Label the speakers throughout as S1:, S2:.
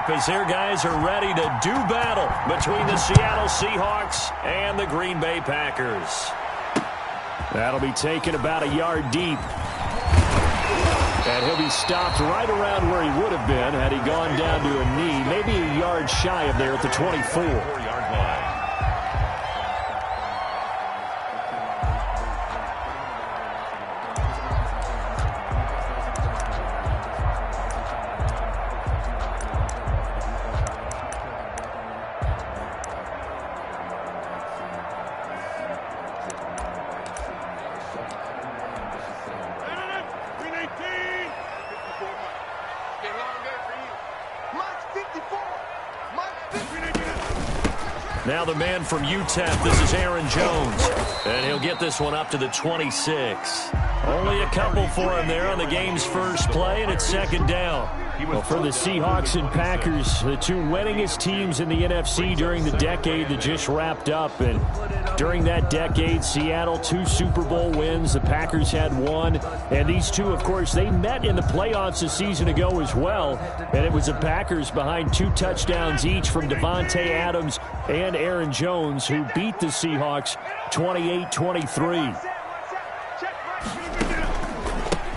S1: up as their guys are ready to do battle between the Seattle Seahawks and the Green Bay Packers. That'll be taken about a yard deep. And he'll be stopped right around where he would have been had he gone down to a knee, maybe a yard shy of there at the 24-yard line. Now the man from UTEP, this is Aaron Jones. And he'll get this one up to the 26. Only a couple for him there on the game's first play, and it's second down. Well, for the Seahawks and Packers, the two winningest teams in the NFC during the decade that just wrapped up. And during that decade, Seattle, 2 Super Bowl wins. The Packers had 1. And these two, of course, they met in the playoffs a season ago as well. And it was the Packers behind 2 touchdowns each from Devontae Adams and Aaron Jones who beat the Seahawks 28-23.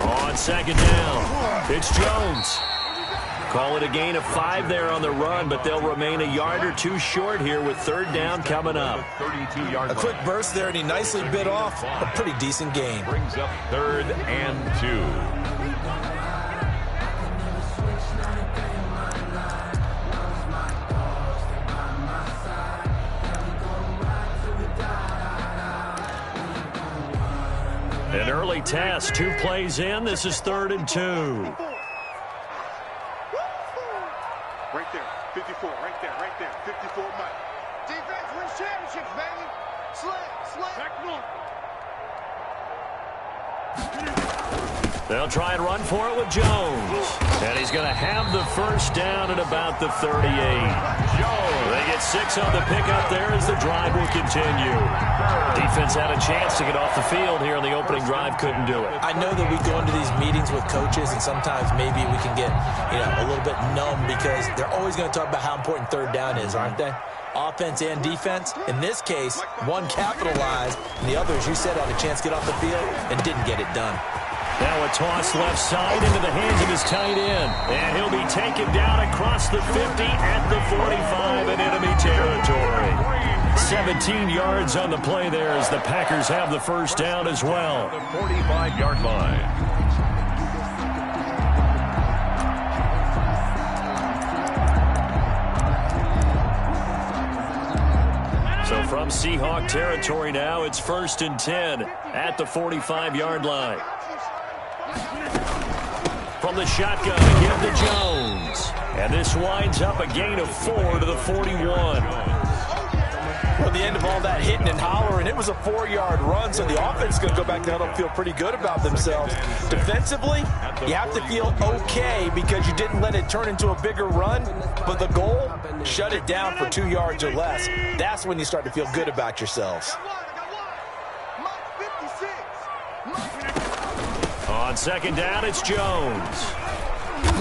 S1: On second down, it's Jones. Call it a gain of 5 there on the run, but they'll remain a yard or 2 short here with third down coming up.
S2: A quick burst there, and he nicely bit off a pretty decent gain.
S3: Brings up 3rd and 2.
S1: An early test, 2 plays in. This is 3rd and 2.
S4: Right there, 54, right there, 54 Mike. Defense wins championships, baby. Slam.
S1: They'll try and run for it with Jones. And he's going to have the first down at about the 38. They get 6 on the pickup there as the drive will continue. Defense had a chance to get off the field here in the opening drive, couldn't do it.
S2: I know that we go into these meetings with coaches, and sometimes maybe we can get a little bit numb because they're always going to talk about how important third down is, aren't they? Offense and defense. In this case, one capitalized, and the other, as you said, had a chance to get off the field and didn't get it done.
S1: Now a toss left side into the hands of his tight end. And he'll be taken down across the 50 at the 45 in enemy territory. 17 yards on the play there as the Packers have the first down as well.
S3: The 45-yard line.
S1: So from Seahawk territory now, it's 1st and 10 at the 45-yard line. From the shotgun, give to Jones. And this winds up a gain of 4 to the 41.
S2: Well, the end of all that hitting and hollering, it was a 4-yard run, so the offense is going to go back down and feel pretty good about themselves. Defensively, you have to feel okay because you didn't let it turn into a bigger run, but the goal, shut it down for 2 yards or less. That's when you start to feel good about yourselves.
S1: On second down, it's Jones.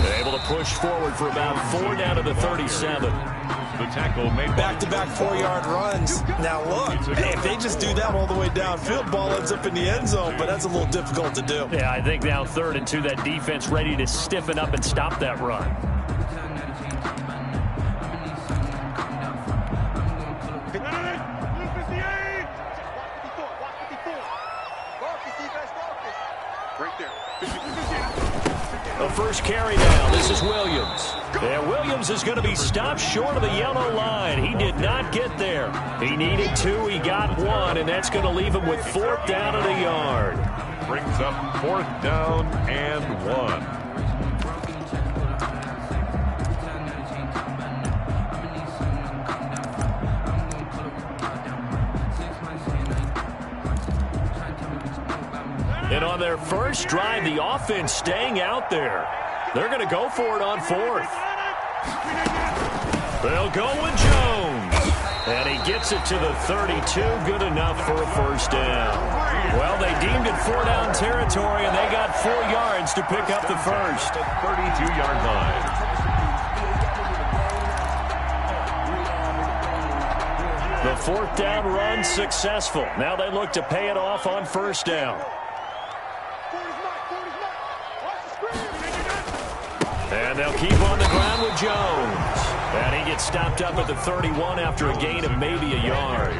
S1: They're able to push forward for about 4 down to the 37.
S3: The tackle made
S2: back-to-back 4-yard runs. Now look, hey, if they just do that all the way downfield, ball ends up in the end zone, but that's a little difficult to do.
S1: Yeah, I think now 3rd and 2, that defense ready to stiffen up and stop that run. The first carry down. This is Williams. And Williams is going to be stopped short of the yellow line. He did not get there. He needed 2. He got 1, and that's going to leave him with 4th down at a yard.
S3: Brings up 4th down and 1.
S1: And on their first drive, the offense staying out there. They're going to go for it on 4th. They'll go with Jones. And he gets it to the 32. Good enough for a first down. Well, they deemed it 4-down territory, and they got 4 yards to pick up the first.
S3: The 32-yard line.
S1: The fourth down run successful. Now they look to pay it off on first down. And they'll keep on the ground with Jones. And he gets stopped up at the 31 after a gain of maybe a yard.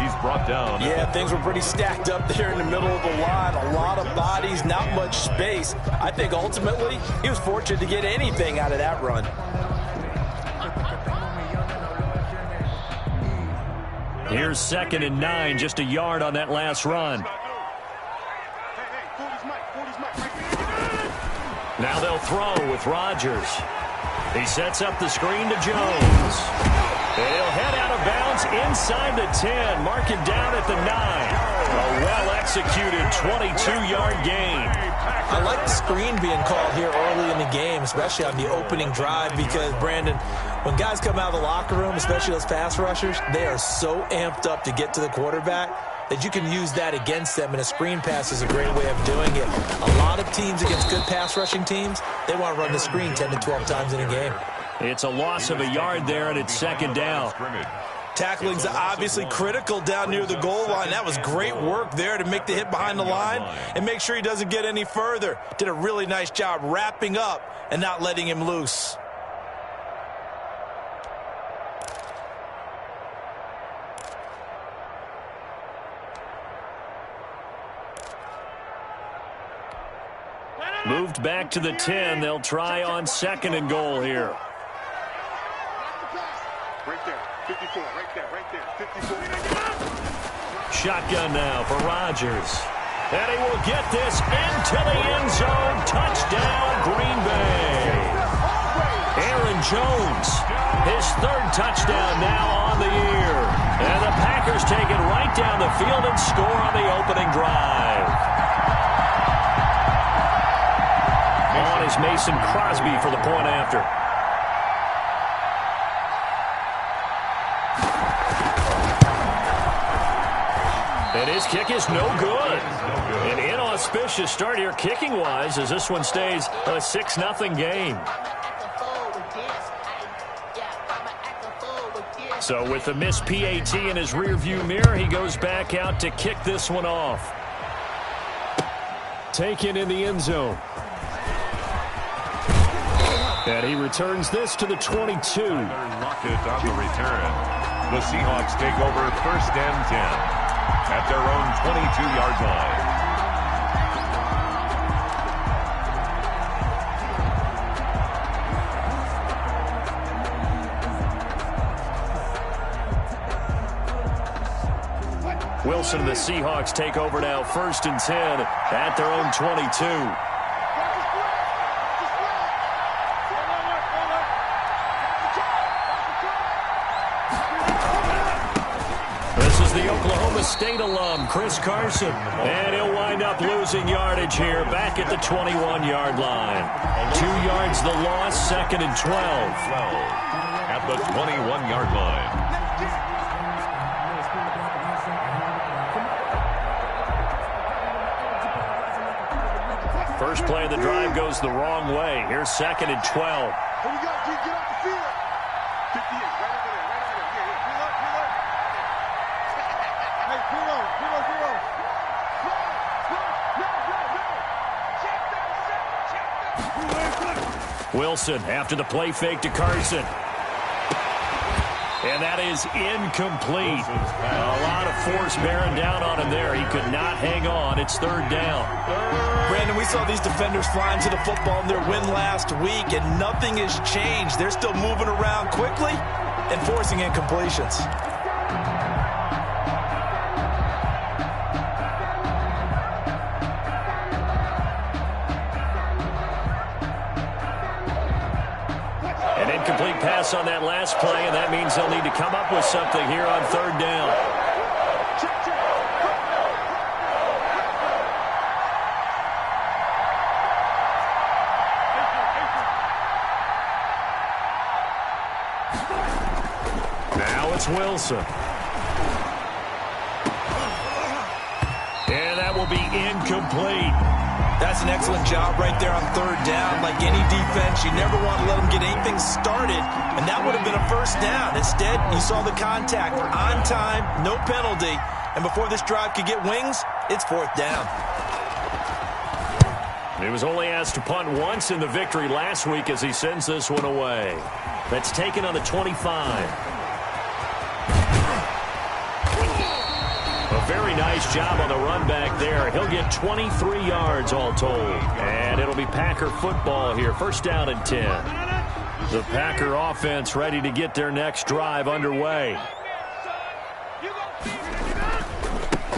S3: He's brought down.
S2: Yeah, things were pretty stacked up there in the middle of the line. A lot of bodies, not much space. I think ultimately he was fortunate to get anything out of that run.
S1: Here's 2nd and 9, just a yard on that last run. Now they'll throw with Rodgers. He sets up the screen to Jones. He'll head out of bounds inside the 10. Mark him down at the 9. A well-executed 22-yard gain.
S2: I like the screen being called here early in the game, especially on the opening drive, because, Brandon, when guys come out of the locker room, especially those pass rushers, they are so amped up to get to the quarterback that you can use that against them, and a screen pass is a great way of doing it. A lot of teams against good pass rushing teams, they want to run the screen 10 to 12 times in a game.
S1: It's a loss of a yard there, and it's 2nd down.
S2: Tackling's obviously critical down near the goal line. That was great work there to make the hit behind the line and make sure he doesn't get any further. Did a really nice job wrapping up and not letting him loose.
S1: Moved back to the 10. They'll try on 2nd and goal here.
S4: Right there, 54, right there, 54.
S1: Shotgun now for Rodgers. And he will get this into the end zone. Touchdown, Green Bay. Aaron Jones, his 3rd touchdown now on the year. And the Packers take it right down the field and score on the opening drive. On is Mason Crosby for the point after. And his kick is no good. An inauspicious start here kicking-wise as this one stays a 6-0 game. So with the missed PAT in his rearview mirror, he goes back out to kick this one off. Taken in the end zone. And he returns this to the 22.
S3: Rocket on the return. The Seahawks take over 1st and 10 at their own 22-yard line.
S1: Wilson and the Seahawks take over now 1st and 10 at their own 22. The Oklahoma State alum, Chris Carson. And he'll wind up losing yardage here back at the 21-yard line. 2 yards the loss, 2nd and 12.
S3: At the 21-yard line.
S1: First play of the drive goes the wrong way. Here's 2nd and 12.
S4: Here we go, G, get off the field. 58, right over there, right over there. Yeah, preload.
S1: Wilson after the play fake to Carson. And that is incomplete. A lot of force bearing down on him there. He could not hang on. It's 3rd down.
S2: Brandon, we saw these defenders flying to the football in their win last week, and nothing has changed. They're still moving around quickly and forcing incompletions.
S1: Incomplete pass on that last play, and that means they'll need to come up with something here on 3rd down. Now it's Wilson. And that will be incomplete.
S2: That's an excellent job right there on third down. Like any defense, you never want to let them get anything started, and that would have been a first down. Instead, you saw the contact on time, no penalty, and before this drive could get wings, it's fourth down.
S1: He was only asked to punt once in the victory last week as he sends this one away. That's taken on the 25. A very nice job on the run back there. He'll get 23 yards all told. And it'll be Packer football here. First down and 10. The Packer offense ready to get their next drive underway.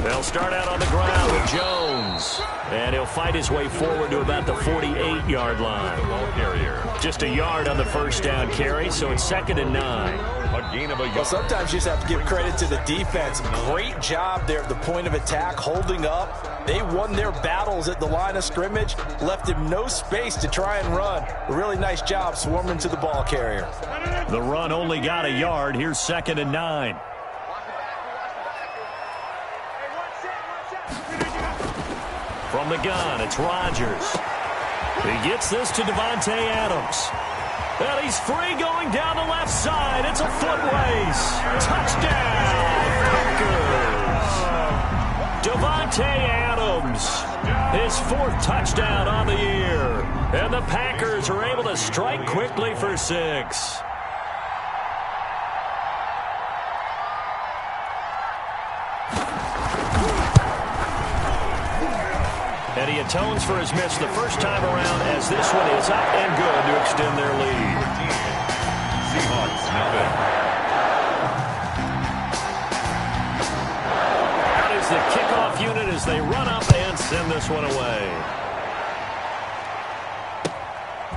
S1: They'll start out on the ground with Jones. And he'll fight his way forward to about the 48-yard line. Just a yard on the first down carry, so it's 2nd and 9.
S2: Well, sometimes you just have to give credit to the defense. Great job there at the point of attack, holding up. They won their battles at the line of scrimmage, left him no space to try and run. A really nice job swarming to the ball carrier.
S1: The run only got a yard. Here's 2nd and 9. From the gun, it's Rodgers. He gets this to Davante Adams. Well, he's free going down the left side. It's a foot race. Touchdown, Packers. Davante Adams, his 4th touchdown on the year. And the Packers are able to strike quickly for 6. And he atones for his miss the first time around as this one is up and good to extend their lead.
S3: Seahawks have it.
S1: Out is the kickoff unit as they run up and send this one away.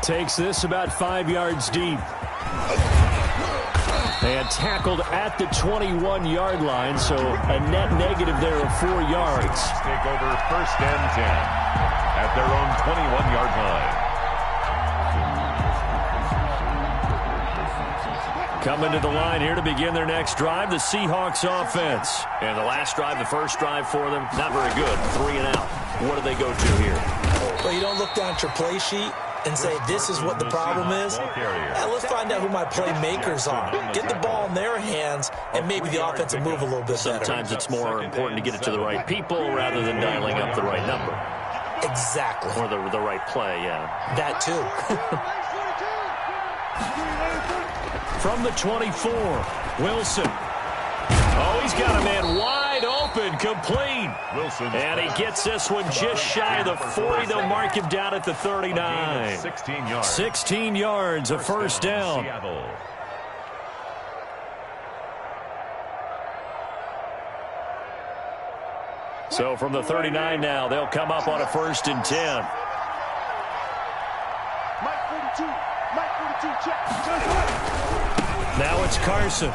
S1: Takes this about 5 yards deep. And tackled at the 21-yard line, so a net negative there of 4 yards.
S3: Take over 1st and 10 at their own 21-yard line.
S1: Coming to the line here to begin their next drive, the Seahawks offense. And the last drive, the first drive for them, not very good. 3 and out. What do they go to here?
S2: Well, you don't look down at your play sheet and say, this is what the problem is. Let's find out who my playmakers are. Get the ball in their hands, and maybe the offense will move a little bit better.
S1: Sometimes it's more important to get it to the right people rather than dialing up the right number.
S2: Exactly.
S1: Or the right play, yeah.
S2: That too.
S1: From the 24, Wilson. Oh, he's got a man wide open, complete.
S3: Wilson.
S1: And he gets this one just shy of the 40. They'll mark him down at the 39.
S3: 16 yards.
S1: 16 yards, a first down.
S3: Seattle.
S1: So from the 39 now, they'll come up on a 1st and 10. Now it's Carson.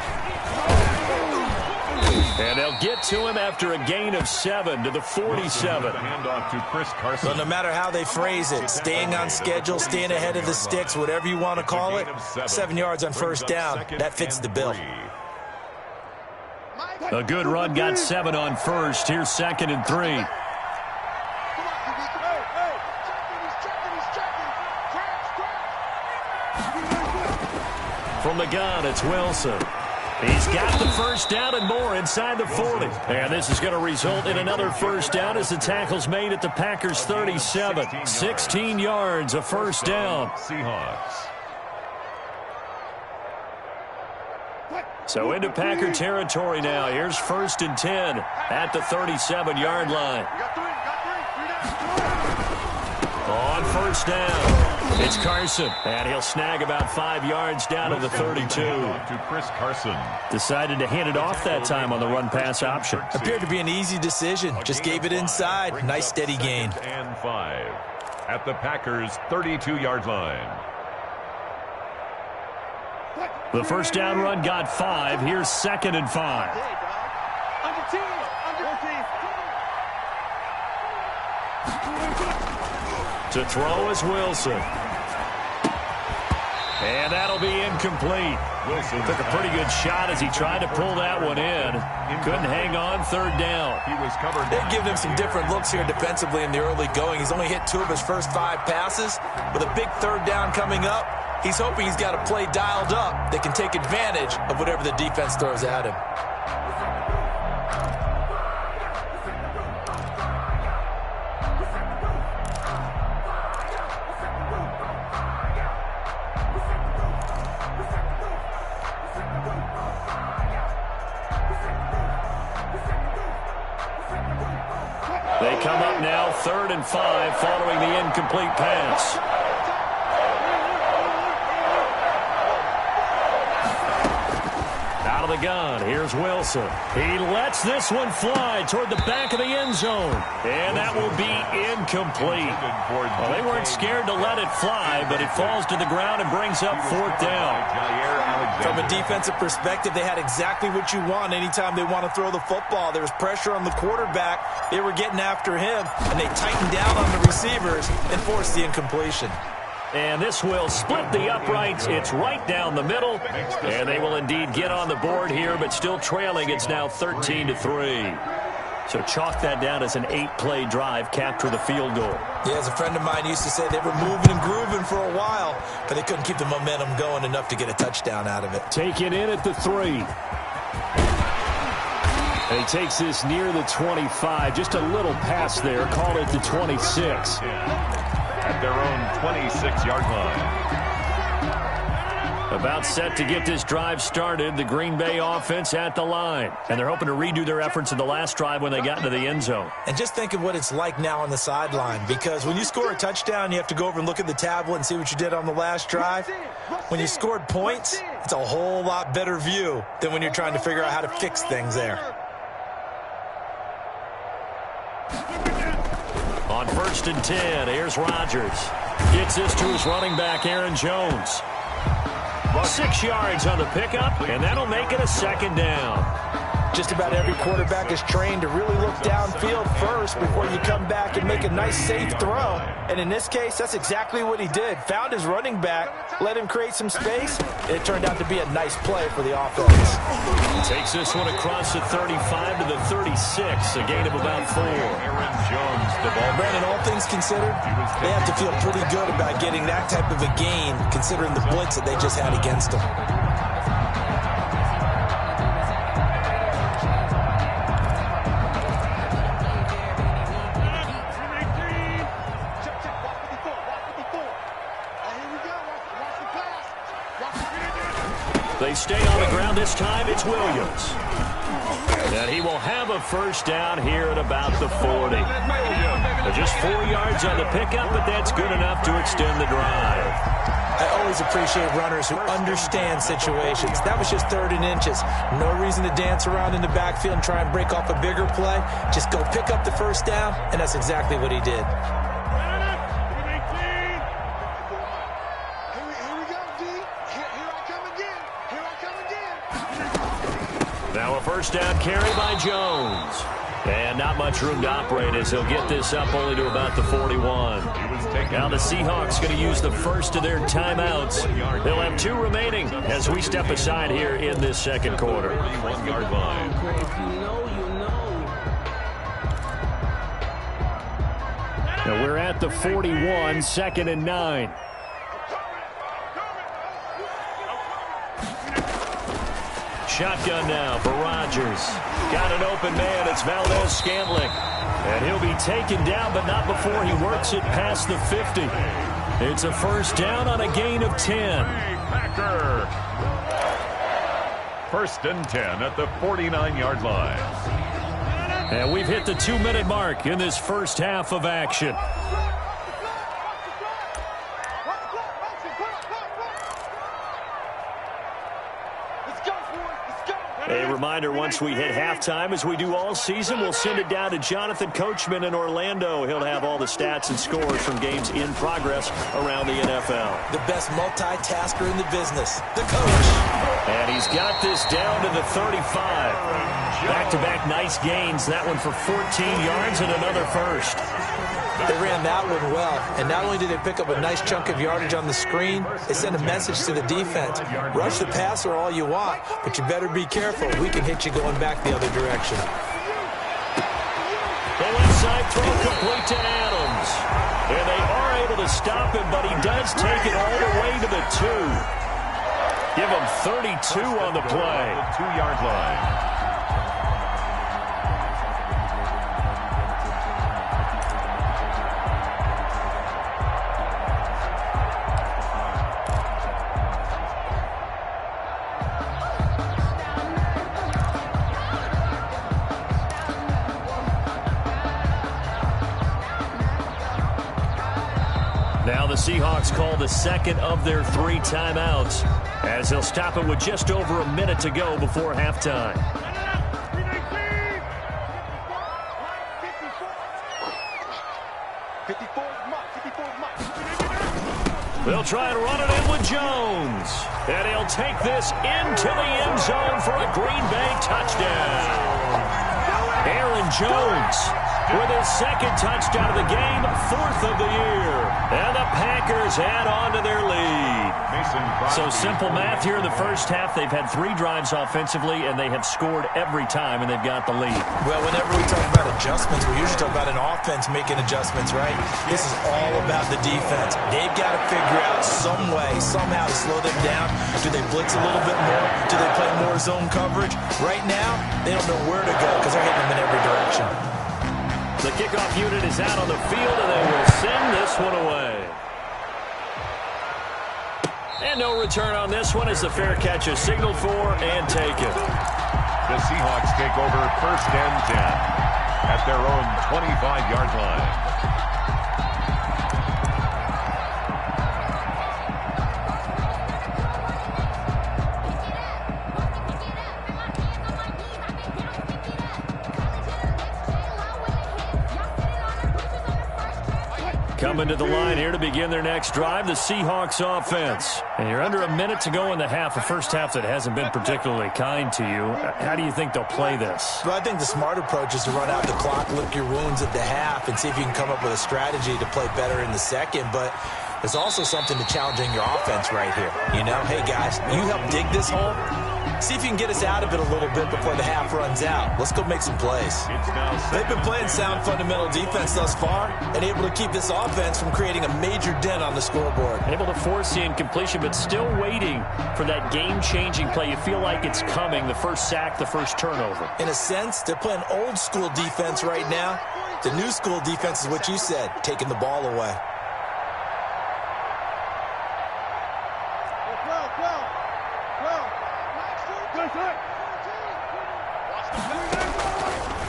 S1: And they'll get to him after a gain of 7 to the 47.
S3: Handoff to Chris Carson.
S2: Well, no matter how they phrase it, staying on schedule, staying ahead of the sticks, whatever you want to call it, 7 yards on first down, that fits the bill.
S1: A good run got 7 on first. Here's 2nd and 3. From the gun, it's Wilson. He's got the first down and more inside the 40. And this is going to result in another first down as the tackle's made at the Packers' 37. 16 yards, a first down.
S3: Seahawks.
S1: So into Packer territory now. Here's 1st and 10 at the 37-yard line. On first down, it's Carson. And he'll snag about 5 yards down to the 32.
S3: To Chris Carson.
S1: Decided to hand it off that time on the run-pass option.
S2: Appeared to be an easy decision. Just gave it inside. Nice steady gain.
S3: And 5 at the Packers' 32-yard line.
S1: The first down run got 5. Here's 2nd and 5. To throw is Wilson. And that'll be incomplete.
S3: Wilson
S1: Took a pretty good shot as he tried to pull that one in. Couldn't hang on, third down.
S3: He was covered.
S2: They've given him some different looks here defensively in the early going. He's only hit 2 of his first 5 passes. With a big third down coming up, he's hoping he's got a play dialed up that can take advantage of whatever the defense throws at him.
S1: They come up now 3rd and 5 following the incomplete pass. Out of the gun, here's Wilson. He lets this one fly toward the back of the end zone. And that will be incomplete. Well, they weren't scared to let it fly, but it falls to the ground and brings up 4th down.
S2: From a defensive perspective, they had exactly what you want anytime they want to throw the football. There was pressure on the quarterback. They were getting after him, and they tightened down on the receivers and forced the incompletion.
S1: And this will split the uprights. It's right down the middle. And they will indeed get on the board here, but still trailing. It's now 13-3. So chalk that down as an 8-play drive, capture the field goal.
S2: Yeah, as a friend of mine used to say, they were moving and grooving for a while, but they couldn't keep the momentum going enough to get a touchdown out of it.
S1: Taken in at the 3. And he takes this near the 25. Just a little pass there. Call it the 26.
S3: At their own 26-yard line.
S1: About set to get this drive started, the Green Bay offense at the line. And they're hoping to redo their efforts in the last drive when they got into the end zone.
S2: And just think of what it's like now on the sideline, because when you score a touchdown, you have to go over and look at the tablet and see what you did on the last drive. When you scored points, it's a whole lot better view than when you're trying to figure out how to fix things there.
S1: On 1st and 10, here's Rodgers. Gets this to his running back, Aaron Jones. 6 yards on the pickup, and that'll make it a 2nd down.
S2: Just about every quarterback is trained to really look downfield first before you come back and make a nice, safe throw. And in this case, that's exactly what he did. Found his running back, let him create some space, and it turned out to be a nice play for the offense.
S1: Takes this one across the 35 to the 36, a gain of about 4.
S3: Aaron Jones, the ball.
S2: Brandon, all things considered, they have to feel pretty good about getting that type of a gain, considering the blitz that they just had against them.
S1: They stay on the ground this time. It's Williams. And he will have a 1st down here at about the 40. Just 4 yards on the pickup, but that's good enough to extend the drive.
S2: I always appreciate runners who understand situations. That was just 3rd and inches. No reason to dance around in the backfield and try and break off a bigger play. Just go pick up the 1st down, and that's exactly what he did.
S1: Now a 1st down carry by Jones. And not much room to operate as he'll get this up only to about the 41. Now the Seahawks going to use the first of their timeouts. They'll have 2 remaining as we step aside here in this 2nd quarter.
S3: 1-yard line.
S1: Now we're at the 41, 2nd and 9. Shotgun now for Rodgers. Got an open man. It's Valdez-Scantling. And he'll be taken down, but not before he works it past the 50. It's a 1st down on a gain of 10.
S3: Packer. 1st and 10 at the 49-yard line.
S1: And we've hit the 2-minute mark in this first half of action. A reminder, once we hit halftime, as we do all season, we'll send it down to Jonathan Coachman in Orlando. He'll have all the stats and scores from games in progress around the NFL.
S2: The best multitasker in the business, the coach.
S1: And he's got this down to the 35. Back-to-back nice gains. That one for 14 yards and another 1st.
S2: They ran that one well, and not only did they pick up a nice chunk of yardage on the screen, they sent a message to the defense. Rush the passer all you want, but you better be careful. We can hit you going back the other direction.
S1: The left side throw complete to Adams. And they are able to stop him, but he does take it all the way to the 2. Give him 32 on the play.
S3: 2-yard line.
S1: Now the Seahawks call the second of their 3 timeouts, as they'll stop it with just over a minute to go before halftime. They'll try and run it in with Jones. And he'll take this into the end zone for a Green Bay touchdown. Aaron Jones with his second touchdown of the game, 4th of the year. And the Packers add on to their lead. So simple math here in the first half. They've had 3 drives offensively, and they have scored every time, and they've got the lead.
S2: Well, whenever we talk about adjustments, we usually talk about an offense making adjustments, right? This is all about the defense. They've got to figure out some way, somehow to slow them down. Do they blitz a little bit more? Do they play more zone coverage? Right now, they don't know where to go because they're hitting them in every direction.
S1: The kickoff unit is out on the field, and they will send this one away. And no return on this one as the fair catch is signaled for and taken.
S3: The Seahawks take over 1st and 10 at their own 25-yard line.
S1: Coming to the line here to begin their next drive, the Seahawks offense. And you're under a minute to go in the half, a first half that hasn't been particularly kind to you. How do you think they'll play this?
S2: Well, I think the smart approach is to run out the clock, lick your wounds at the half, and see if you can come up with a strategy to play better in the second. But there's also something to challenging your offense right here. You know, hey, guys, you help dig this hole. See if you can get us out of it a little bit before the half runs out. Let's go make some plays. They've been playing sound fundamental defense thus far and able to keep this offense from creating a major dent on the scoreboard.
S1: Able to force the incompletion, but still waiting for that game-changing play. You feel like it's coming, the first sack, the first turnover.
S2: In a sense, they're playing old-school defense right now. The new-school defense is what you said, taking the ball away.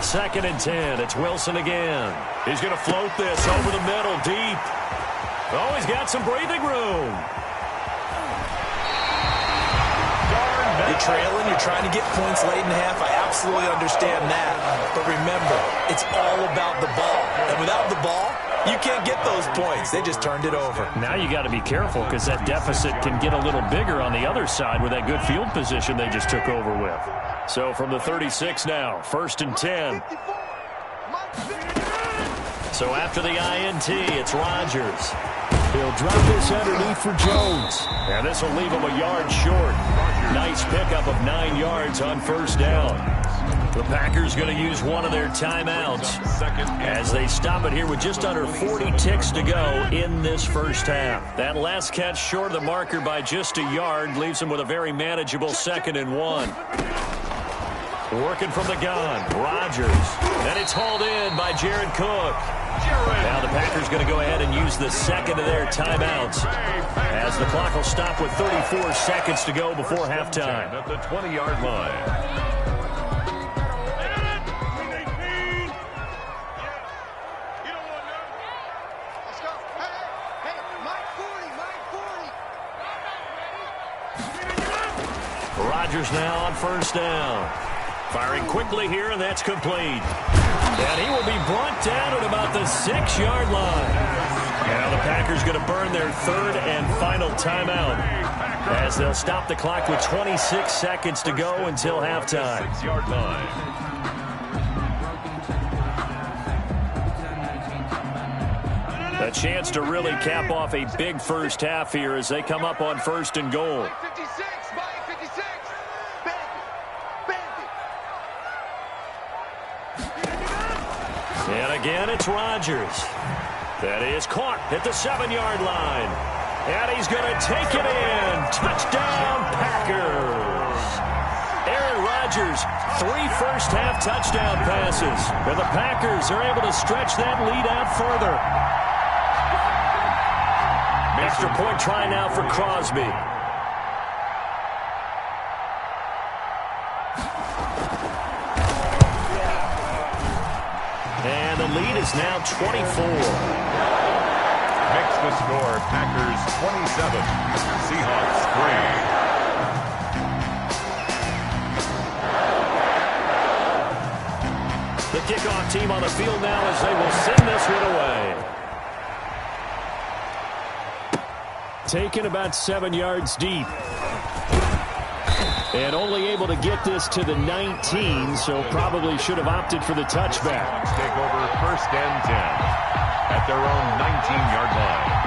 S1: Second and 10. It's Wilson again. He's going to float this over the middle, deep. Oh, he's got some breathing room.
S2: You're trailing, you're trying to get points late in the half. I absolutely understand that. But remember, it's all about the ball. And without the ball, you can't get those points. They just turned it over.
S1: Now you got to be careful because that deficit can get a little bigger on the other side with that good field position they just took over with. So from the 36 now, 1st and 10. So after the INT, it's Rodgers. He'll drop this underneath for Jones. And this will leave him a yard short. Nice pickup of 9 yards on 1st down. The Packers going to use one of their timeouts as they stop it here with just under 40 ticks to go in this first half. That last catch short of the marker by just a yard leaves them with a very manageable 2nd and 1. Working from the gun, Rodgers. And it's hauled in by Jared Cook. Now the Packers going to go ahead and use the second of their timeouts as the clock will stop with 34 seconds to go before halftime.
S3: At the 20-yard line.
S1: Rodgers now on 1st down. Firing quickly here, and that's complete. And he will be brought down at about the 6-yard line. Now the Packers going to burn their 3rd and final timeout as they'll stop the clock with 26 seconds to go until halftime.
S3: 6-yard line.
S1: A chance to really cap off a big first half here as they come up on 1st and goal.
S4: 56, 56.
S1: And again, it's Rodgers. That is caught at the 7-yard line. And he's going to take it in. Touchdown, Packers. Aaron Rodgers, 3 first-half touchdown passes. And the Packers are able to stretch that lead out further. Extra point try now for Crosby. And the lead is now 24.
S3: Makes the score Packers 27, Seahawks 3.
S1: The kickoff team on the field now as they will send this one away. Taken about 7 yards deep. And only able to get this to the 19, so probably should have opted for the touchback.
S3: Take over 1st and 10 at their own 19-yard line.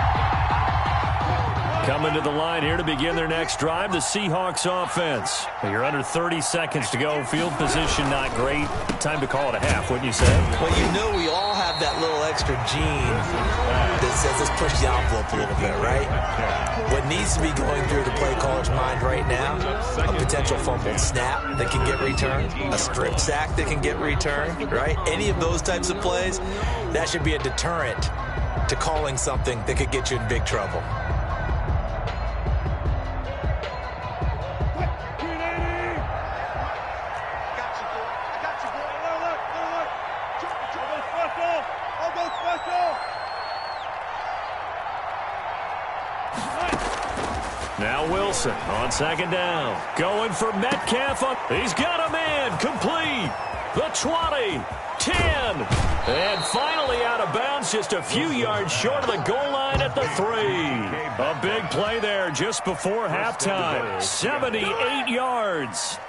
S1: Coming to the line here to begin their next drive, the Seahawks offense. You're under 30 seconds to go. Field position not great. Time to call it a half, wouldn't you say?
S2: Well, you know we all have that little extra gene that says let's push the envelope a little bit, right? What needs to be going through the play caller's mind right now, a potential fumbled snap that can get returned, a strip sack that can get returned, right? Any of those types of plays, that should be a deterrent to calling something that could get you in big trouble.
S1: Now Wilson on 2nd down. Going for Metcalf. He's got a man. Complete. The 20. 10. And finally out of bounds just a few yards short of the goal line at the 3. A big play there just before halftime. 78 yards.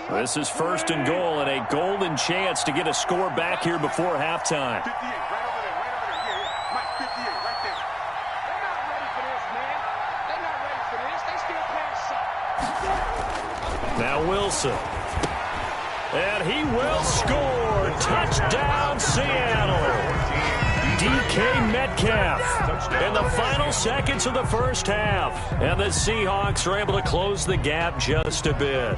S1: This is 1st and goal and a golden chance to get a score back here before halftime.
S4: 58, right over there, yeah. Mike, 58, right there. They're not ready for this, man. They're not ready for this. They still playing suck.
S1: Now Wilson. And he will score. Touchdown, Seattle. DK Metcalf in the final seconds of the first half. And the Seahawks are able to close the gap just a bit.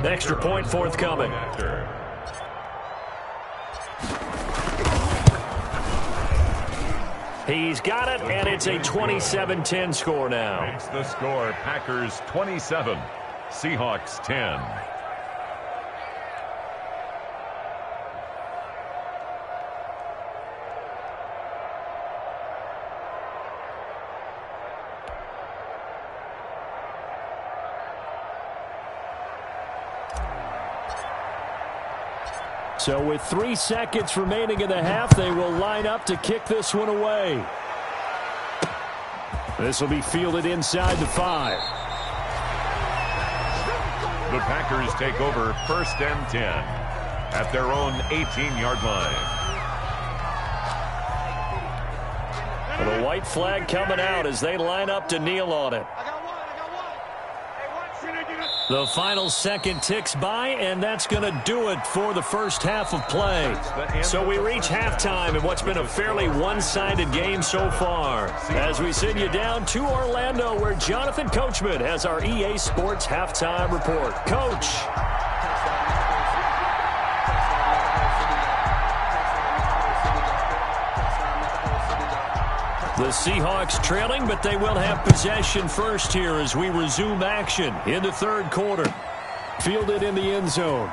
S1: Extra point forthcoming. He's got it, and it's a 27-10 score now.
S3: Makes the score Packers 27, Seahawks 10.
S1: So with 3 seconds remaining in the half, they will line up to kick this one away. This will be fielded inside the 5.
S3: The Packers take over 1st and 10 at their own 18-yard line.
S1: The white flag coming out as they line up to kneel on it. The final second ticks by, and that's going to do it for the first half of play. So we reach halftime in what's been a fairly one-sided game so far. As we send you down to Orlando, where Jonathan Coachman has our EA Sports Halftime Report. Coach. The Seahawks trailing, but they will have possession first here as we resume action in the third quarter. Fielded in the end zone.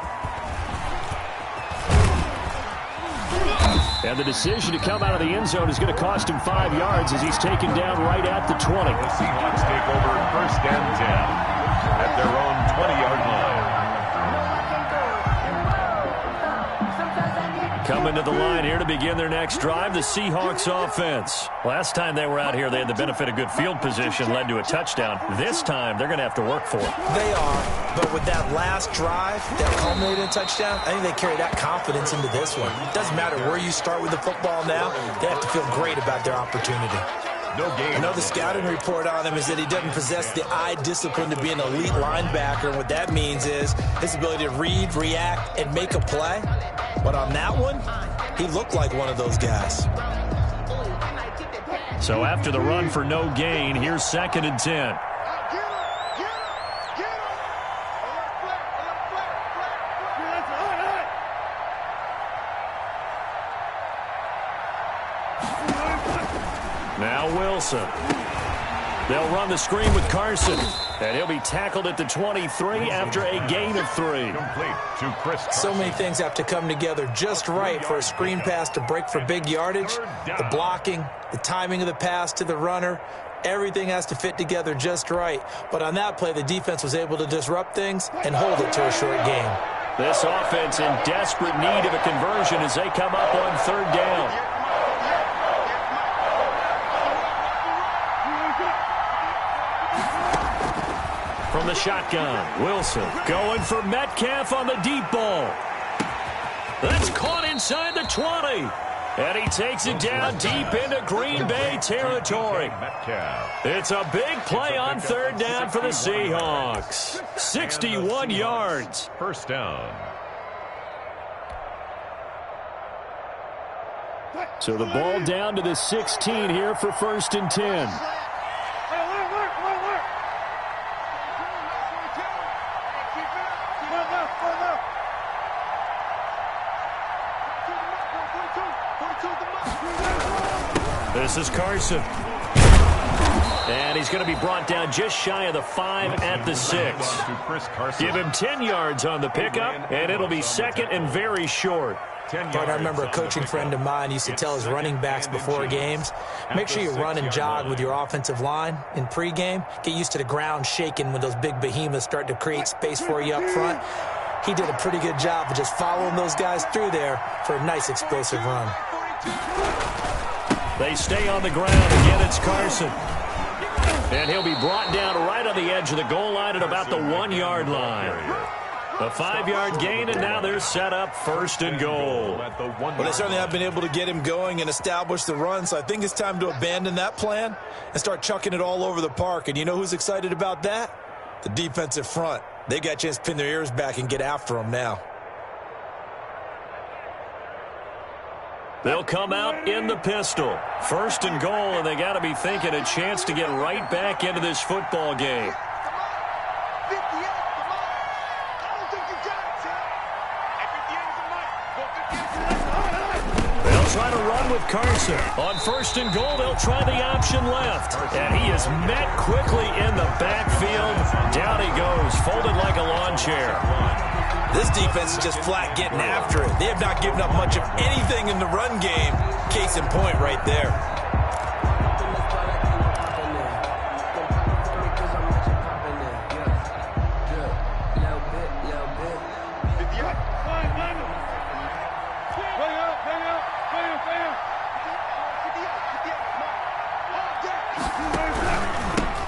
S1: And the decision to come out of the end zone is going to cost him 5 yards as he's taken down right at the 20.
S3: The Seahawks take over first and 10 at their own 20-yard line.
S1: Coming to the line here to begin their next drive, the Seahawks offense. Last time they were out here, they had the benefit of good field position, led to a touchdown. This time, they're going to have to work for it.
S2: They are, but with that last drive that culminated in a touchdown, I think they carry that confidence into this one. It doesn't matter where you start with the football now. They have to feel great about their opportunity.
S3: No game.
S2: I know the scouting report on him is that he doesn't possess the eye discipline to be an elite linebacker. And what that means is his ability to read, react, and make a play. But on that one, he looked like one of those guys.
S1: So after the run for no gain, here's 2nd and 10. Now Wilson. They'll run the screen with Carson. And he'll be tackled at the 23 after a gain of 3.
S3: Complete to Chris Carson.
S2: So many things have to come together just right for a screen pass to break for big yardage. The blocking, the timing of the pass to the runner, everything has to fit together just right. But on that play, the defense was able to disrupt things and hold it to a short game.
S1: This offense in desperate need of a conversion as they come up on 3rd down. From the shotgun, Wilson going for Metcalf on the deep ball. That's caught inside the 20. And he takes it down deep into Green Bay territory. It's a big play on 3rd down for the Seahawks. 61 yards.
S3: First down.
S1: So the ball down to the 16 here for 1st and 10. This is Carson. And he's going to be brought down just shy of the 5 at the 6. Give him 10 yards on the pickup, and it'll be 2nd and very short.
S2: But I remember a coaching friend of mine used to tell his running backs before games, make sure you run and jog with your offensive line in pregame. Get used to the ground shaking when those big behemoths start to create space for you up front. He did a pretty good job of just following those guys through there for a nice explosive run.
S1: They stay on the ground. Again, it's Carson. And he'll be brought down right on the edge of the goal line at about the 1-yard line. A 5-yard gain, and now they're set up 1st and goal.
S2: Well, they certainly have been able to get him going and establish the run, so I think it's time to abandon that plan and start chucking it all over the park. And you know who's excited about that? The defensive front. They got a chance to pin their ears back and get after him now.
S1: They'll come out in the pistol. 1st and goal, and they got to be thinking a chance to get right back into this football game. They'll try to run with Carson. On 1st and goal, they'll try the option left. And he is met quickly in the backfield. Down he goes, folded like a lawn chair.
S2: This defense is just flat getting after it. They have not given up much of anything in the run game. Case in point right there.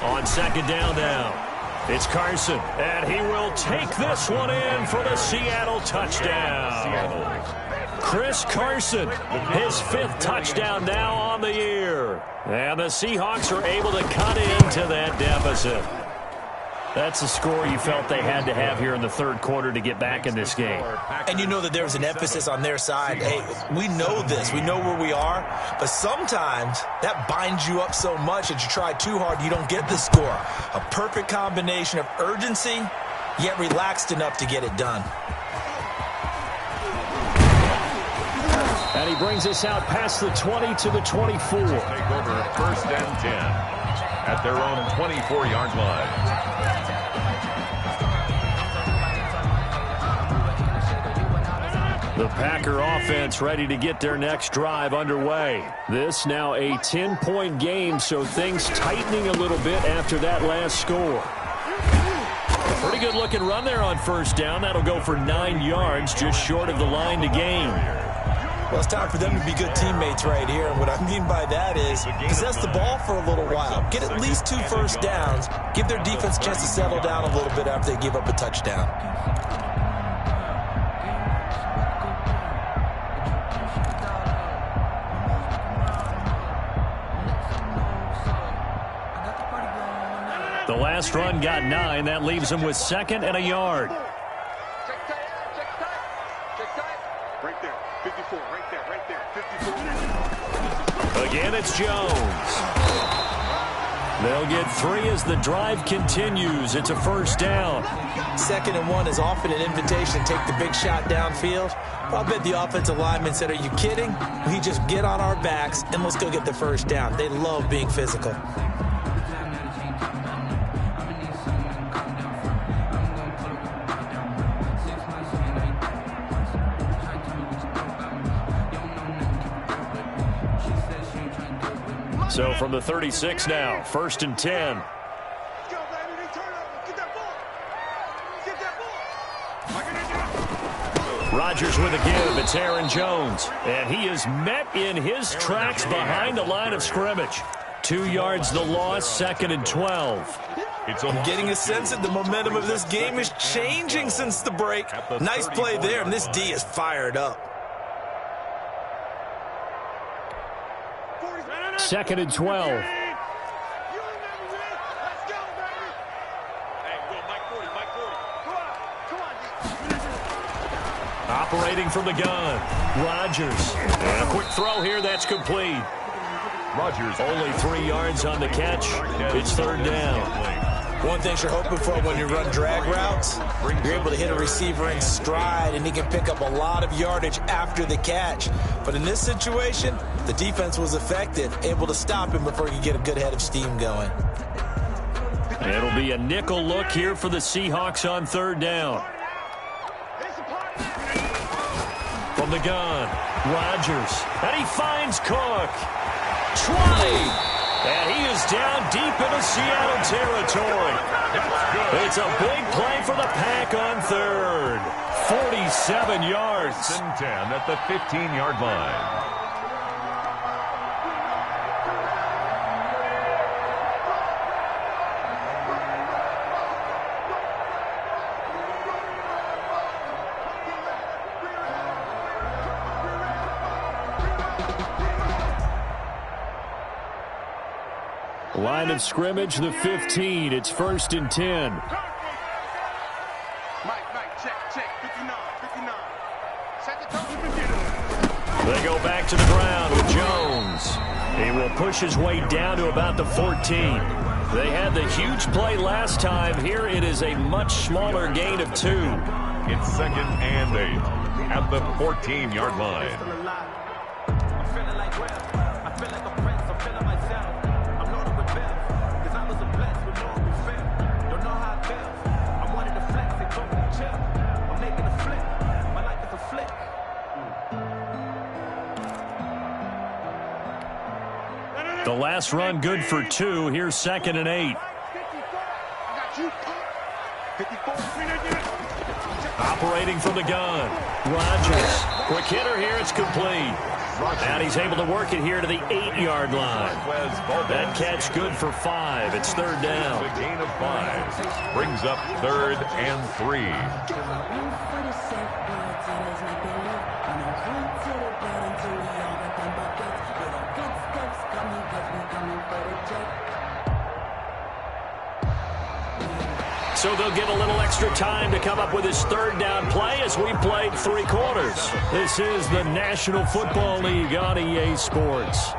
S1: On 2nd down now. It's Carson, and he will take this one in for the Seattle touchdown. Chris Carson, his 5th touchdown now on the year. And the Seahawks are able to cut into that deficit. That's a score you felt they had to have here in the 3rd quarter to get back in this game.
S2: And you know that there was an emphasis on their side. Hey, we know this. We know where we are. But sometimes that binds you up so much that you try too hard, you don't get the score. A perfect combination of urgency, yet relaxed enough to get it done.
S1: And he brings us out past the 20 to the 24.
S3: Take over first and 10 at their own 24-yard line.
S1: The Packer offense ready to get their next drive underway. This now a 10-point game, so things tightening a little bit after that last score. A pretty good looking run there on first down. That'll go for 9 yards, just short of the line to gain.
S2: Well, it's time for them to be good teammates right here. And what I mean by that is possess the ball for a little while. Get at least 2 first downs. Give their defense a chance to settle down a little bit after they give up a touchdown.
S1: The last run got 9. That leaves him with 2nd and a yard.
S4: Right there, 54, right there, 54.
S1: Again, it's Jones. They'll get 3 as the drive continues. It's a first down.
S2: 2nd and 1 is often an invitation to take the big shot downfield. Well, I bet the offensive lineman said, "Are you kidding? We just get on our backs and let's go get the first down." They love being physical.
S1: So from the 36 now, 1st and 10.
S4: Let's go, baby. They turn over. Get that ball. Get that ball.
S1: Rodgers with a give. It's Aaron Jones. And he is met in his tracks behind the line of scrimmage. 2 yards the loss, 2nd and 12.
S2: I'm getting a sense that the momentum of this game is changing since the break. Nice play there, and this D is fired up.
S1: 2nd and 12. Operating from the gun, Rodgers. And a quick throw here, that's complete.
S3: Rodgers
S1: Only 3 yards on the catch. It's 3rd down.
S2: One thing you're hoping for when you run drag routes, you're able to hit a receiver in stride, and he can pick up a lot of yardage after the catch. But in this situation, the defense was effective, able to stop him before he could get a good head of steam going.
S1: It'll be a nickel look here for the Seahawks on 3rd down. From the gun, Rodgers. And he finds Cook. 20. And he is down deep into Seattle territory. It's a big play for the Pack on 3rd. 47 yards.
S3: and 10 at the 15-yard line.
S1: Line of scrimmage, the 15. It's 1st and 10.
S4: Mike, check. 59. Set the tone.
S1: They go back to the ground with Jones. He will push his way down to about the 14. They had the huge play last time. Here it is a much smaller gain of 2.
S3: It's 2nd and 8 at the 14-yard line.
S1: The last run good for 2. Here's 2nd and 8. Operating from the gun. Rodgers. Quick hitter here. It's complete. And he's able to work it here to the 8-yard line. That catch good for 5. It's 3rd down.
S3: A gain of 5 brings up 3rd and 3.
S1: So they'll get a little extra time to come up with his 3rd down play as we played 3 quarters. This is the National Football League on EA Sports.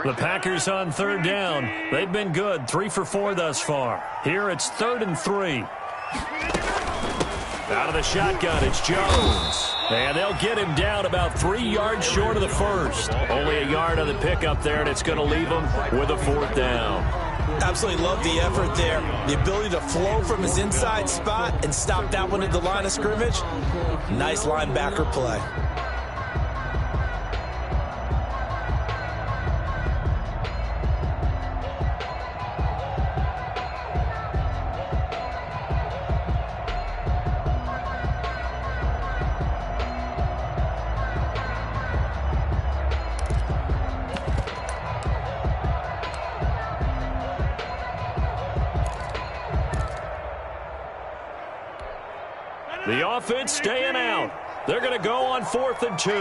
S1: The Packers on third down. They've been good, 3 for 4 thus far. Here it's 3rd and 3. Out of the shotgun, it's Jones. And they'll get him down about 3 yards short of the first. Only a yard on the pickup there, and it's going to leave him with a 4th down.
S2: Absolutely love the effort there. The ability to flow from his inside spot and stop that one at the line of scrimmage. Nice linebacker play.
S1: The offense staying out. They're going to go on 4th and 2.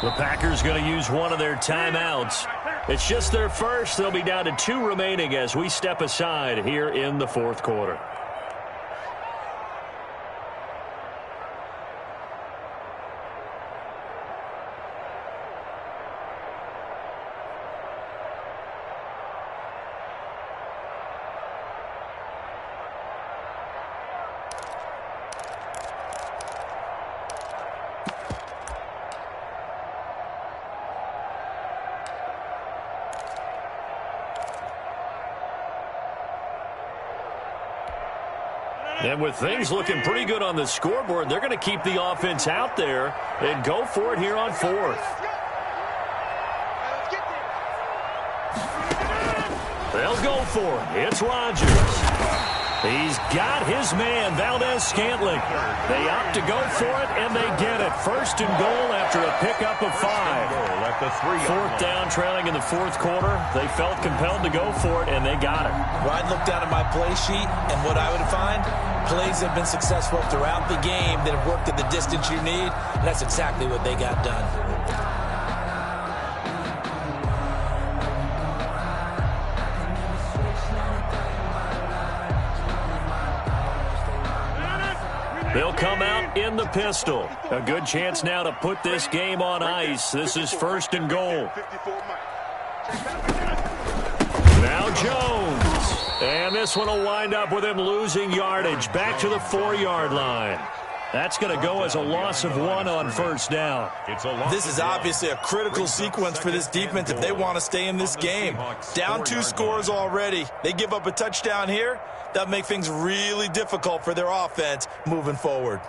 S1: The Packers going to use one of their timeouts. It's just their first. They'll be down to 2 remaining as we step aside here in the 4th quarter. And with things looking pretty good on the scoreboard, they're going to keep the offense out there and go for it here on 4th. They'll go for it. It's Rodgers. He's got his man, Valdez-Scantling. They opt to go for it, and they get it. 1st and goal after a pickup of 5. 4th down, trailing in the 4th quarter. They felt compelled to go for it, and they got it.
S2: Well, I'd look down at my play sheet, and what I would find, plays have been successful throughout the game that have worked at the distance you need, and that's exactly what they got done.
S1: They'll come out in the pistol. A good chance now to put this game on ice. This is 1st and goal. Now Jones. And this one will wind up with him losing yardage. Back to the 4-yard line. That's going to go as a loss of 1 on 1st down.
S2: This is obviously a critical sequence for this defense if they want to stay in this game. Down 2 scores already. They give up a touchdown here. That'll make things really difficult for their offense moving forward.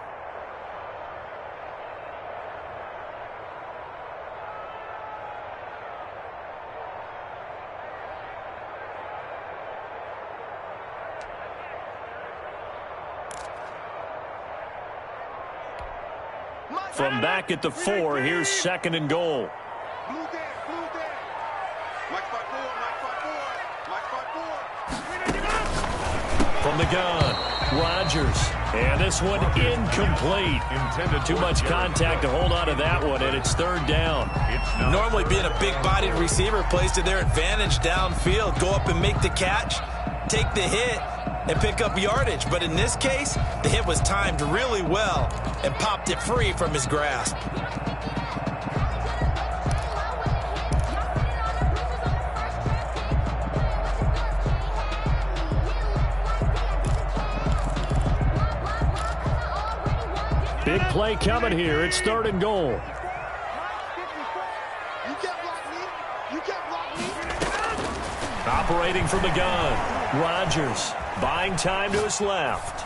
S1: From back at the 4, here's 2nd and goal. From the gun, Rodgers. And this one incomplete. Too much contact to hold on to that one, and it's 3rd down.
S2: Normally being a big-bodied receiver plays to their advantage downfield. Go up and make the catch, take the hit, and pick up yardage. But in this case, the hit was timed really well and popped it free from his grasp.
S1: Big play coming here. It's 3rd and goal. Operating from the gun, Rodgers buying time to his left.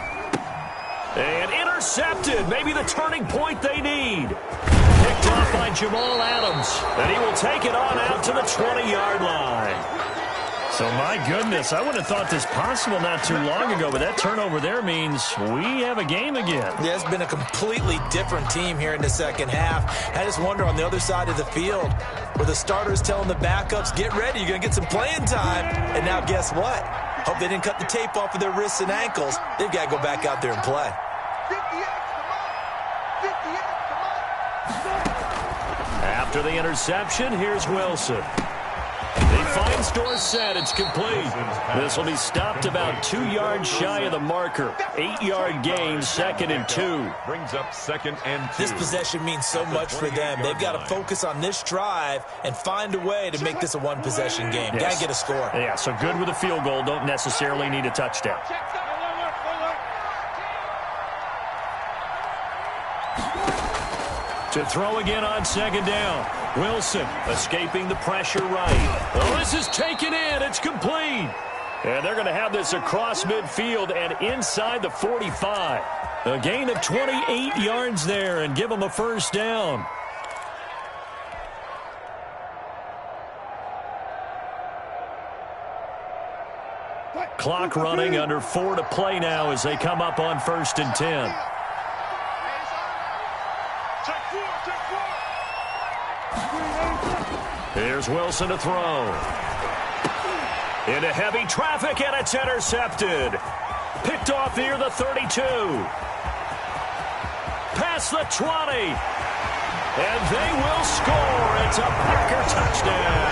S1: And intercepted. Maybe the turning point they need. Picked off by Jamal Adams. And he will take it on out to the 20-yard line. So, my goodness, I wouldn't have thought this possible not too long ago, but that turnover there means we have a game again.
S2: Yeah, it's been a completely different team here in the second half. I just wonder on the other side of the field where the starters telling the backups, get ready, you're going to get some playing time. And now guess what? Hope they didn't cut the tape off of their wrists and ankles. They've got to go back out there and play.
S1: After the interception, here's Wilson. He finds Dorsett. It's complete. This will be stopped about 2 yards shy of the marker. 8-yard gain, 2nd and 2.
S3: Brings up 2nd and 2.
S2: This possession means so much for them. They've got to focus on this drive and find a way to make this a one-possession game.
S1: Yes.
S2: Got to get a score.
S1: Yeah, so good with a field goal. Don't necessarily need a touchdown. To throw again on 2nd down. Wilson escaping the pressure right. Oh, this is taken in. It's complete. And they're going to have this across midfield and inside the 45. A gain of 28 yards there and give them a first down. Clock running, under 4 to play now as they come up on 1st and 10. Here's Wilson to throw. Into heavy traffic, and it's intercepted. Picked off near the 32. Past the 20. And they will score. It's a Packer touchdown.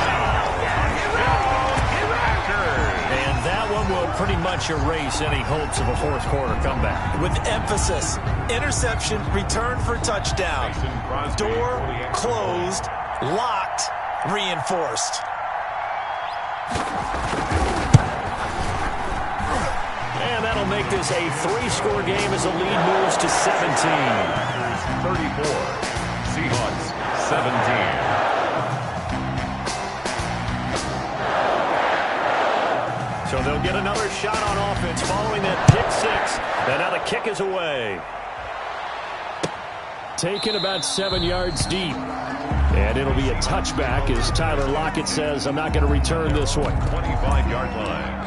S1: And that one will pretty much erase any hopes of a fourth quarter comeback.
S2: With emphasis, interception, return for touchdown. Door closed, locked, reinforced.
S1: And that'll make this a 3-score game as the lead moves to 17.
S3: 34. Seahawks 17.
S1: So they'll get another shot on offense following that pick 6. And now the kick is away. Taken about 7 yards deep. And it'll be a touchback as Tyler Lockett says, I'm not going to return this one.
S3: 25-yard line.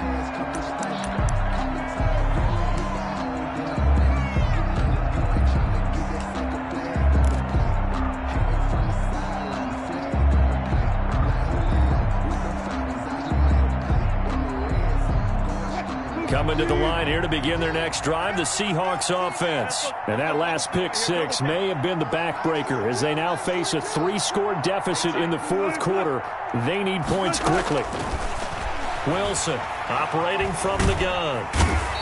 S1: Coming to the line here to begin their next drive, the Seahawks offense. And that last pick 6 may have been the backbreaker as they now face a 3-score deficit in the fourth quarter. They need points quickly. Wilson operating from the gun.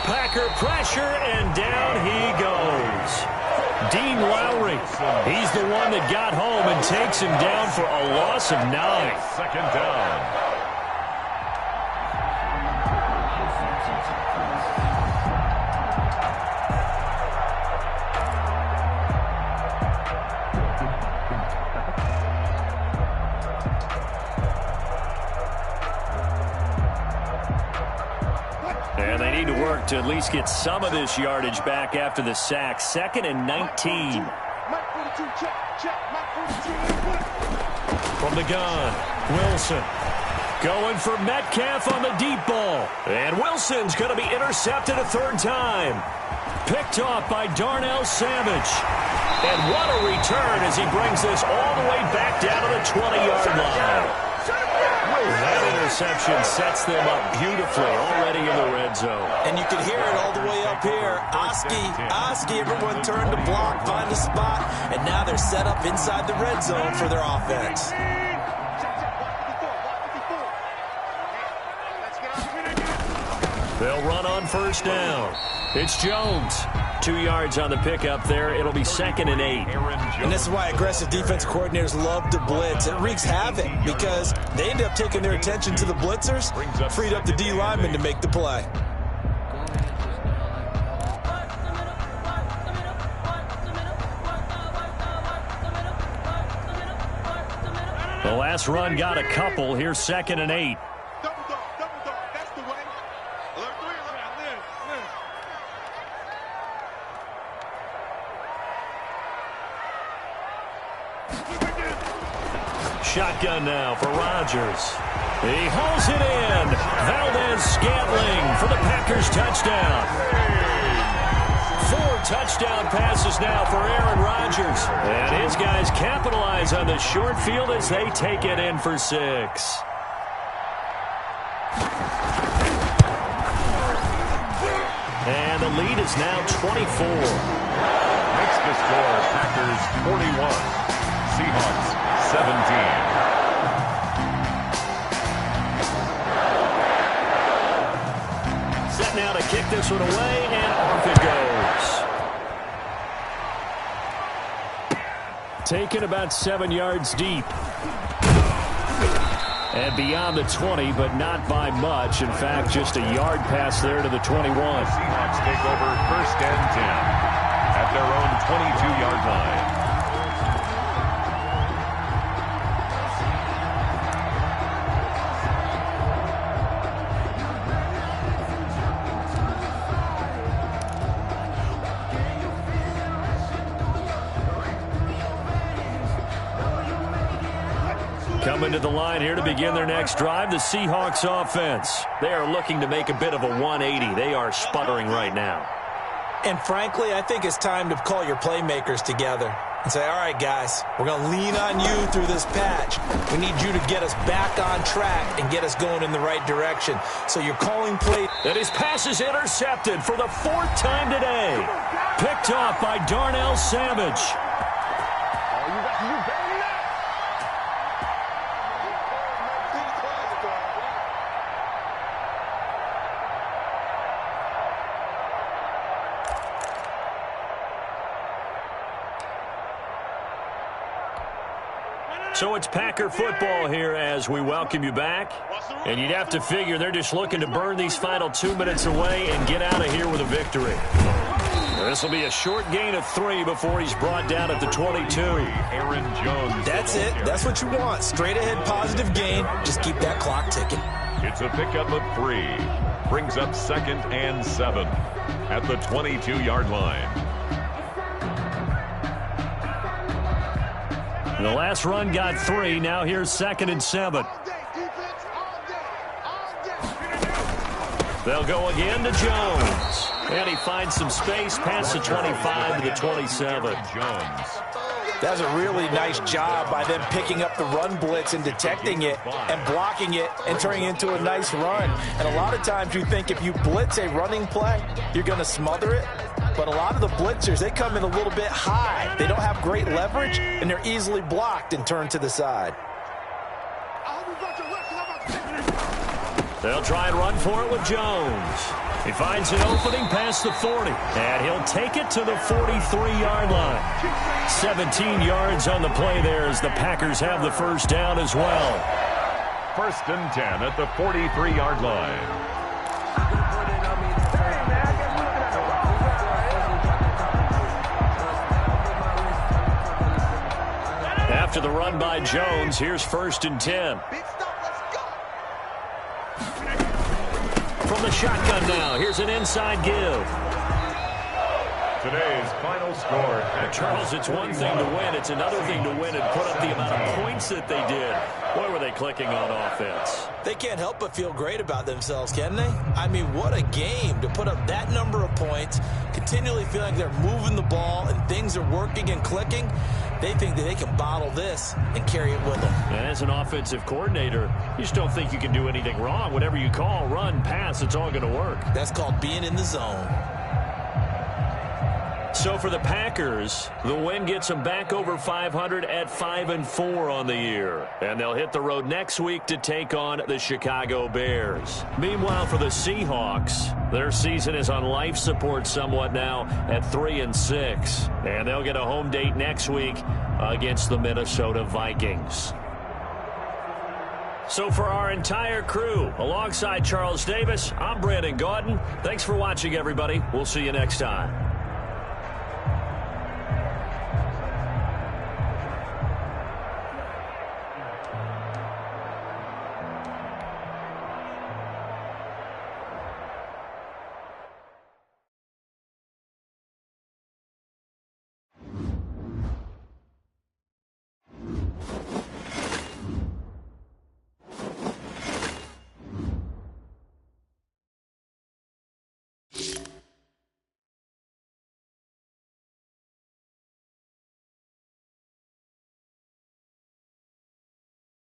S1: Packer pressure, and down he goes. Dean Lowry, he's the one that got home and takes him down for a loss of 9.
S3: 2nd down.
S1: To at least get some of this yardage back after the sack. 2nd and 19. From the gun, Wilson going for Metcalf on the deep ball. And Wilson's going to be intercepted a 3rd time. Picked off by Darnell Savage. And what a return as he brings this all the way back down to the 20-yard line. That interception sets them up beautifully already in the red zone.
S2: And you can hear it all the way up here. Oski, everyone turned to block, find a spot, and now they're set up inside the red zone for their offense.
S1: They'll run on 1st down. It's Jones. 2 yards on the pickup there. It'll be 2nd and 8.
S2: And this is why aggressive defense coordinators love to blitz. It wreaks havoc because they end up taking their attention to the blitzers, freed up the D lineman to make the play.
S1: The last run got a couple. Here's 2nd and 8. Shotgun now for Rodgers. He hauls it in. Valdez-Scantling for the Packers touchdown. 4 touchdown passes now for Aaron Rodgers. And his guys capitalize on the short field as they take it in for 6. And the lead is now 24.
S3: Makes the score Packers 41. Seahawks 17.
S1: now to kick this one away, and off it goes. Taken about 7 yards deep. And beyond the 20, but not by much. In fact, just a yard pass there to the 21.
S3: Seahawks take over first and 10 at their own 22-yard line.
S1: Coming to the line here to begin their next drive, the Seahawks offense. They are looking to make a bit of a 180. They are sputtering right now.
S2: And frankly, I think it's time to call your playmakers together and say, all right, guys, we're going to lean on you through this patch. We need you to get us back on track and get us going in the right direction. So you're calling play.
S1: And his pass is intercepted for the 4th time today. Picked off by Darnell Savage. So it's Packer football here as we welcome you back. And you'd have to figure they're just looking to burn these final 2 minutes away and get out of here with a victory. This will be a short gain of 3 before he's brought down at the 22.
S3: Aaron Jones.
S2: That's it. That's what you want. Straight ahead positive gain. Just keep that clock ticking.
S3: It's a pickup of 3. Brings up 2nd and 7 at the 22-yard line.
S1: The last run got 3. Now here's 2nd and 7. They'll go again to Jones. And he finds some space past the 25 to the 27.
S3: Jones.
S2: That was a really nice job by them picking up the run blitz and detecting it and blocking it and turning it into a nice run. And a lot of times you think if you blitz a running play, you're going to smother it. But a lot of the blitzers, they come in a little bit high. They don't have great leverage, and they're easily blocked and turned to the side.
S1: They'll try and run for it with Jones. He finds an opening past the 40, and he'll take it to the 43-yard line. 17 yards on the play there as the Packers have the first down as well.
S3: 1st and 10 at the 43-yard line.
S1: After the run by Jones, here's 1st and 10. From the shotgun now, here's an inside give.
S3: Today's final score.
S1: Charles, it's one thing to win. It's another thing to win and put up the amount of points that they did. Boy, were they clicking on offense.
S2: They can't help but feel great about themselves, can they? I mean, what a game to put up that number of points, continually feeling like they're moving the ball and things are working and clicking. They think that they can bottle this and carry it with them.
S1: And as an offensive coordinator, you just don't think you can do anything wrong. Whatever you call, run, pass, it's all going to work.
S2: That's called being in the zone.
S1: So for the Packers, the win gets them back over 500 at 5-4 on the year. And they'll hit the road next week to take on the Chicago Bears. Meanwhile, for the Seahawks, their season is on life support somewhat now at 3-6. And they'll get a home date next week against the Minnesota Vikings. So for our entire crew, alongside Charles Davis, I'm Brandon Gaudin. Thanks for watching, everybody. We'll see you next time.